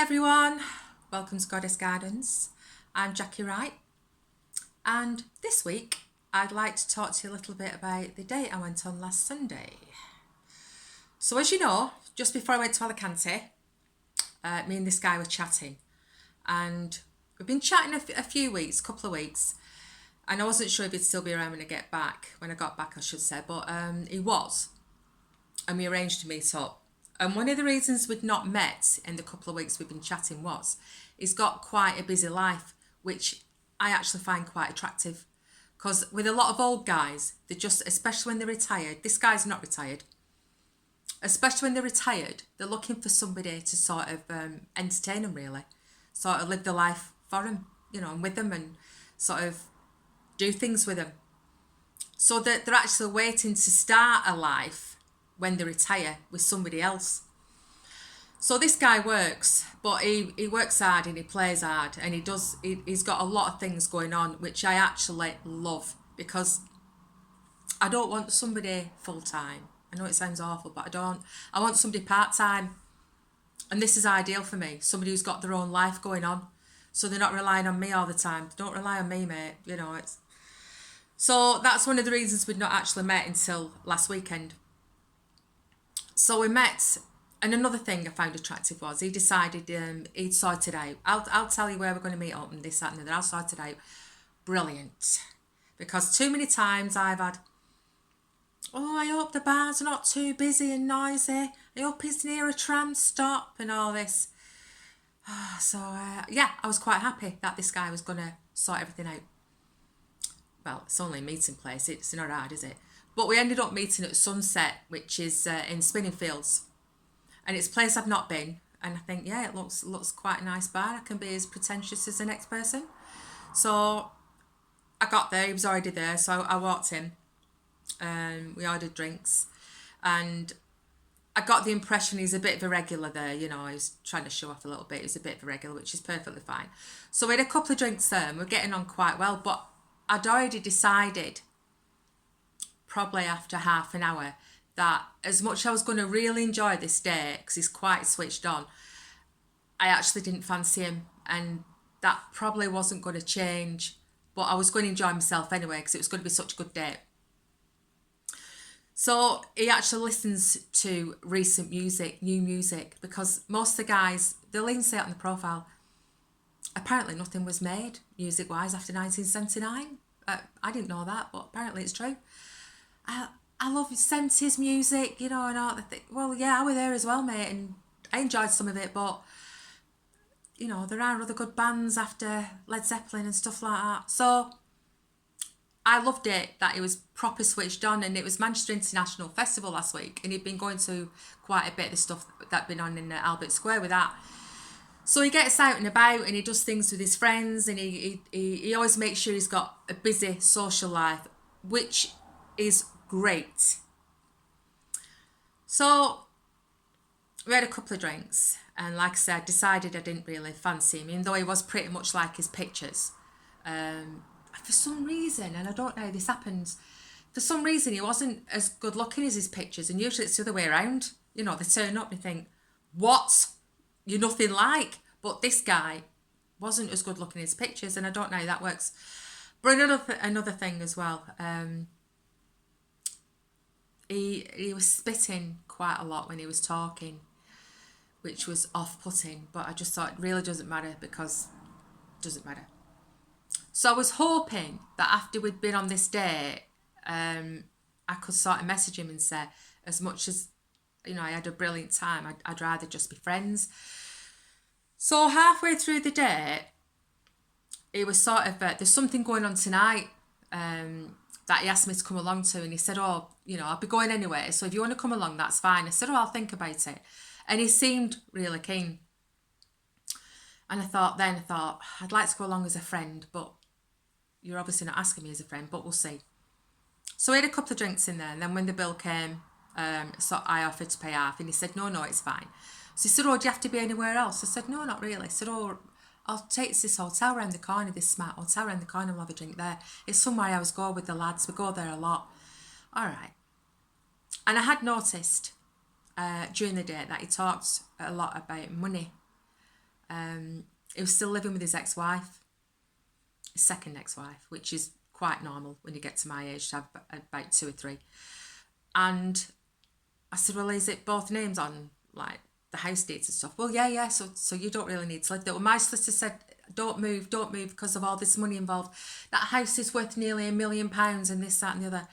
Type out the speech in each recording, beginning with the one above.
everyone, welcome to Goddess Gardens. I'm Jackie Wright, and this week I'd like to talk to you a little bit about the date I went on last Sunday. So as you know, just before I went to Alicante, me and this guy were chatting, and we've been chatting a few weeks, couple of weeks, and I wasn't sure if he'd still be around when I got back I should say, but he was, and we arranged to meet up. And one of the reasons we'd not met in the couple of weeks we've been chatting was he's got quite a busy life, which I actually find quite attractive. Because with a lot of old guys, they just, especially when they're retired, this guy's not retired, especially when they're retired, they're looking for somebody to sort of entertain them, really. Sort of live the life for them, and with them, and sort of do things with them. So that they're actually waiting to start a life when they retire with somebody else. So this guy works, but he works hard and he plays hard, and he's got a lot of things going on, which I actually love, because I don't want somebody full-time. I know it sounds awful, but I don't. I want somebody part-time, and this is ideal for me, somebody who's got their own life going on, so they're not relying on me all the time. Don't rely on me, mate. So that's one of the reasons we'd not actually met until last weekend. So we met, and another thing I found attractive was he decided he'd sorted out. I'll tell you where we're going to meet up and this, that and the other. I'll sort it out. Brilliant. Because too many times I've had, I hope the bars are not too busy and noisy. I hope he's near a tram stop and all this. So I was quite happy that this guy was going to sort everything out. Well, it's only a meeting place. It's not hard, is it? But we ended up meeting at Sunset, which is in Spinningfields. And it's a place I've not been. And I think, it looks quite a nice bar. I can be as pretentious as the next person. So I got there. He was already there. So I walked in. We ordered drinks. And I got the impression he's a bit of a regular there. He's trying to show off a little bit. He's a bit of a regular, which is perfectly fine. So we had a couple of drinks there, and we're getting on quite well. But I'd already decided, probably after half an hour, that as much as I was going to really enjoy this day, because he's quite switched on, I actually didn't fancy him, and that probably wasn't going to change, but I was going to enjoy myself anyway, because it was going to be such a good day. So he actually listens to recent music, new music, because most of the guys, they'll even say it on the profile, apparently nothing was made music-wise after 1979. I didn't know that, but apparently it's true. I love Senses music, and all the thing. Well, yeah, I was there as well, mate, and I enjoyed some of it, but, there are other good bands after Led Zeppelin and stuff like that. So I loved it that it was proper switched on, and it was Manchester International Festival last week, and he'd been going to quite a bit of the stuff that'd been on in Albert Square with that. So he gets out and about, and he does things with his friends, and he always makes sure he's got a busy social life, which is great. So we had a couple of drinks, and like I said, I decided I didn't really fancy him, even though he was pretty much like his pictures. For some reason, and I don't know how this happens, for some reason he wasn't as good looking as his pictures, and usually it's the other way around. They turn up and you think, what? You're nothing like. But this guy wasn't as good looking as his pictures, and I don't know how that works. But another thing as well, he was spitting quite a lot when he was talking, which was off-putting, but I just thought it really doesn't matter, because it doesn't matter. So I was hoping that after we'd been on this date, I could sort of message him and say, as much as, I had a brilliant time, I'd rather just be friends. So halfway through the day, it was sort of, there's something going on tonight that he asked me to come along to, and he said, I'll be going anyway, so if you want to come along, that's fine. I said, I'll think about it. And he seemed really keen. And I thought, I'd like to go along as a friend, but you're obviously not asking me as a friend, but we'll see. So we had a couple of drinks in there, and then when the bill came, so I offered to pay half, and he said, no, it's fine. So he said, do you have to be anywhere else? I said, no, not really. I said, I'll take this hotel around the corner, this smart hotel around the corner, we'll have a drink there. It's somewhere I always go with the lads, we go there a lot. All right. And I had noticed during the day that he talked a lot about money He was still living with his ex-wife, his second ex-wife, which is quite normal when you get to my age to have about 2 or 3. And I said, well, is it both names on like the house deeds and stuff? Well, yeah. So you don't really need to live there. Well, my solicitor said, don't move because of all this money involved. That house is worth nearly £1 million and this, that and the other.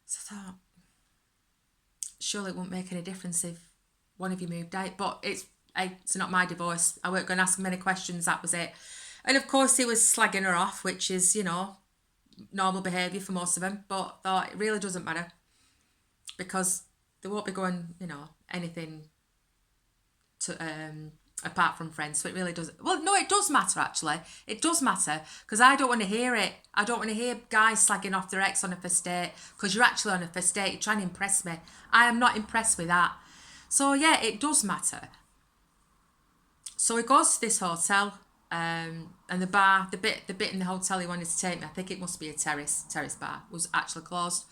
So I thought, surely it won't make any difference if one of you moved out. But it's not my divorce. I weren't going to ask many questions. That was it. And of course he was slagging her off, which is, normal behaviour for most of them. But I thought it really doesn't matter because they won't be going, anything to apart from friends. So it really doesn't. Well, no, it does matter actually. It does matter because I don't want to hear it. I don't want to hear guys slagging off their ex on a first date because you're actually on a first date. You're trying to impress me. I am not impressed with that. So yeah, it does matter. So he goes to this hotel, and the bar, the bit in the hotel he wanted to take me, I think it must be a terrace bar, was actually closed.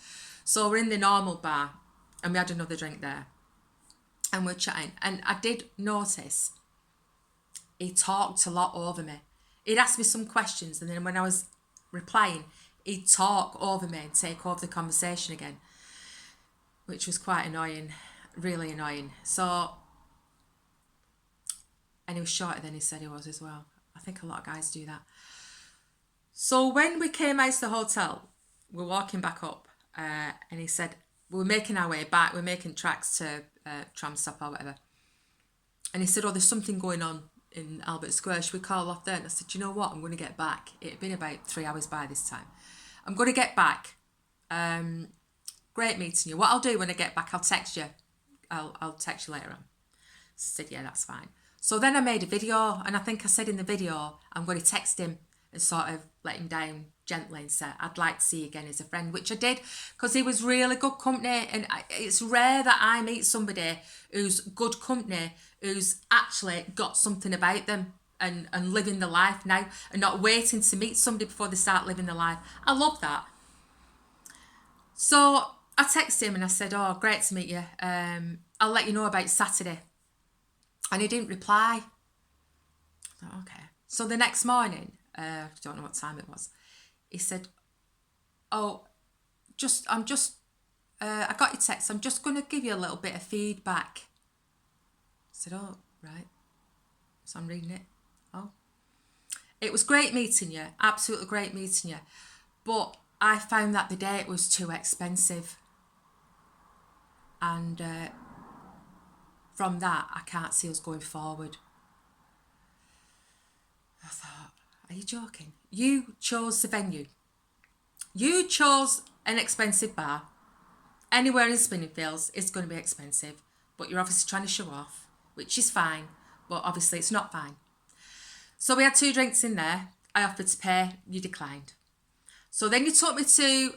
So we're in the normal bar, and we had another drink there, and we're chatting. And I did notice he talked a lot over me. He'd ask me some questions, and then when I was replying, he'd talk over me and take over the conversation again, which was quite annoying, really annoying. So, and he was shorter than he said he was as well. I think a lot of guys do that. So when we came out of the hotel, we're walking back up, and he said, we were making our way back, we're making tracks to tram stop or whatever. And he said, oh, there's something going on in Albert Square, should we call off there? And I said, you know what, I'm going to get back. It had been about 3 hours by this time. I'm going to get back. Great meeting you. What I'll do when I get back, I'll text you. I'll text you later on. I said, yeah, that's fine. So then I made a video, and I think I said in the video, I'm going to text him and sort of let him down gently and say, I'd like to see you again as a friend, which I did because he was really good company. And it's rare that I meet somebody who's good company, who's actually got something about them and living the life now and not waiting to meet somebody before they start living the life. I love that. So I texted him and I said, oh, great to meet you. I'll let you know about Saturday. And he didn't reply. I thought, okay. So the next morning, I don't know what time it was, he said, oh, I got your text. I'm just going to give you a little bit of feedback. I said, oh, right. So I'm reading it. Oh. It was great meeting you. Absolutely great meeting you. But I found that the date was too expensive. And from that, I can't see us going forward. I thought, are you joking? You chose the venue. You chose an expensive bar. Anywhere in Spinningfields is going to be expensive. But you're obviously trying to show off, which is fine. But obviously it's not fine. So we had 2 drinks in there. I offered to pay. You declined. So then you took me to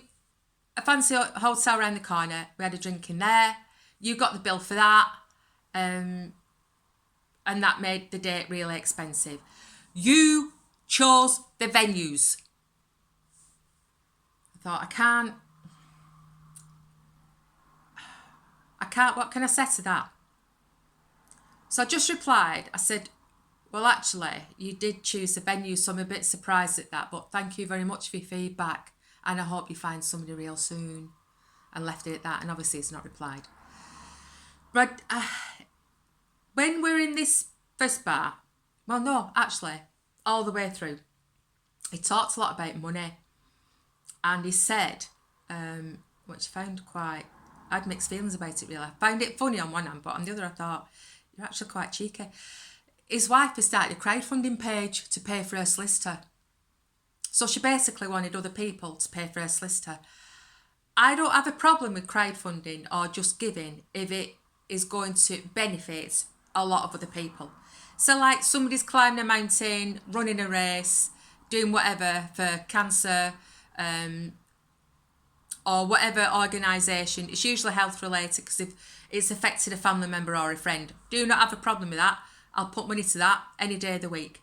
a fancy hotel around the corner. We had a drink in there. You got the bill for that. And that made the date really expensive. You chose the venues. I thought, I can't, what can I say to that? So I just replied, I said, well, actually, you did choose the venue, so I'm a bit surprised at that, but thank you very much for your feedback, and I hope you find somebody real soon, and left it at that, and obviously it's not replied. But when we're in this first bar, well, no, actually, all the way through, he talked a lot about money, and he said, which I found I had mixed feelings about it really. I found it funny on one hand, but on the other I thought, you're actually quite cheeky. His wife has started a crowdfunding page to pay for her solicitor. So she basically wanted other people to pay for her solicitor. I don't have a problem with crowdfunding or just giving if it is going to benefit a lot of other people. So like somebody's climbing a mountain, running a race, doing whatever for cancer, or whatever organisation. It's usually health related because if it's affected a family member or a friend, do not have a problem with that. I'll put money to that any day of the week.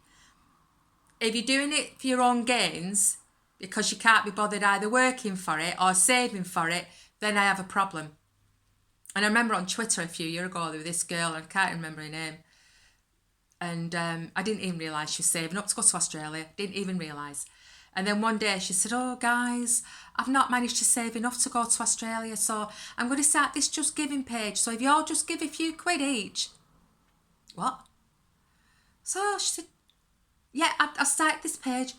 If you're doing it for your own gains because you can't be bothered either working for it or saving for it, then I have a problem. And I remember on Twitter a few years ago there was this girl, and I can't remember her name, And I didn't even realise she was saving up to go to Australia. Didn't even realise. And then one day she said, oh, guys, I've not managed to save enough to go to Australia, so I'm going to start this Just Giving page. So if you all just give a few quid each. What? So she said, yeah, I started this page.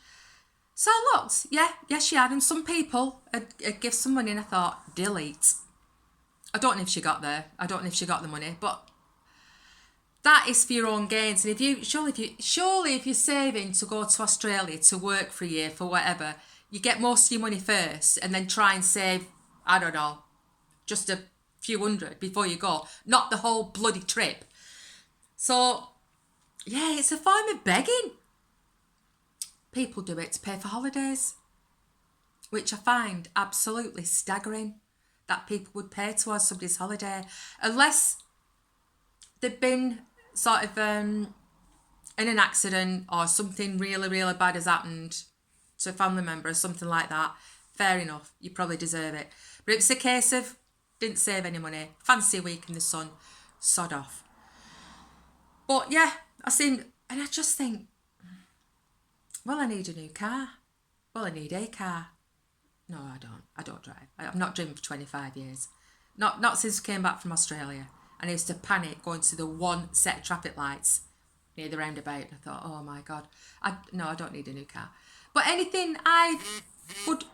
So I looked, yeah, she had. And some people had give some money, and I thought, delete. I don't know if she got there. I don't know if she got the money, but that is for your own gains. And if you surely if you're saving to go to Australia to work for a year for whatever, you get most of your money first and then try and save, I don't know, just a few hundred before you go, not the whole bloody trip. So yeah, it's a form of begging. People do it to pay for holidays, which I find absolutely staggering that people would pay towards somebody's holiday unless they've been sort of in an accident or something really, really bad has happened to a family member or something like that. Fair enough, you probably deserve it. But if it's a case of didn't save any money, fancy a week in the sun, sod off. But yeah, and I just think, well, I need a new car. Well, I need a car. No, I don't. I don't drive. I've not driven for 25 years. Not since I came back from Australia. And I used to panic going to the one set of traffic lights near the roundabout. I thought, oh my God. I don't need a new car. But anything I would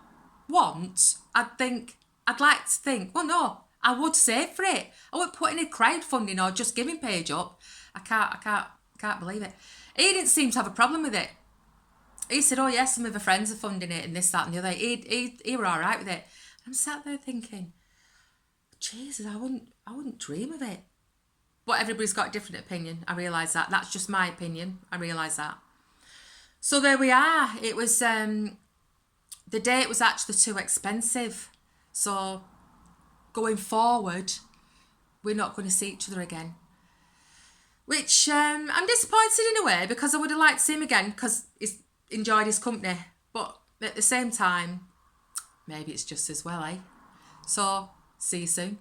want, I'd like to think, well, no, I would save for it. I wouldn't put any crowdfunding or Just Giving page up. I can't believe it. He didn't seem to have a problem with it. He said, oh yes, some of her friends are funding it and this, that and the other. He were all right with it. I'm sat there thinking, Jesus, I wouldn't dream of it. But everybody's got a different opinion. I realise that. That's just my opinion. I realise that. So there we are. It was, the date was actually too expensive. So going forward, we're not going to see each other again. Which I'm disappointed in a way because I would have liked to see him again because he's enjoyed his company. But at the same time, maybe it's just as well, eh? So, see you soon.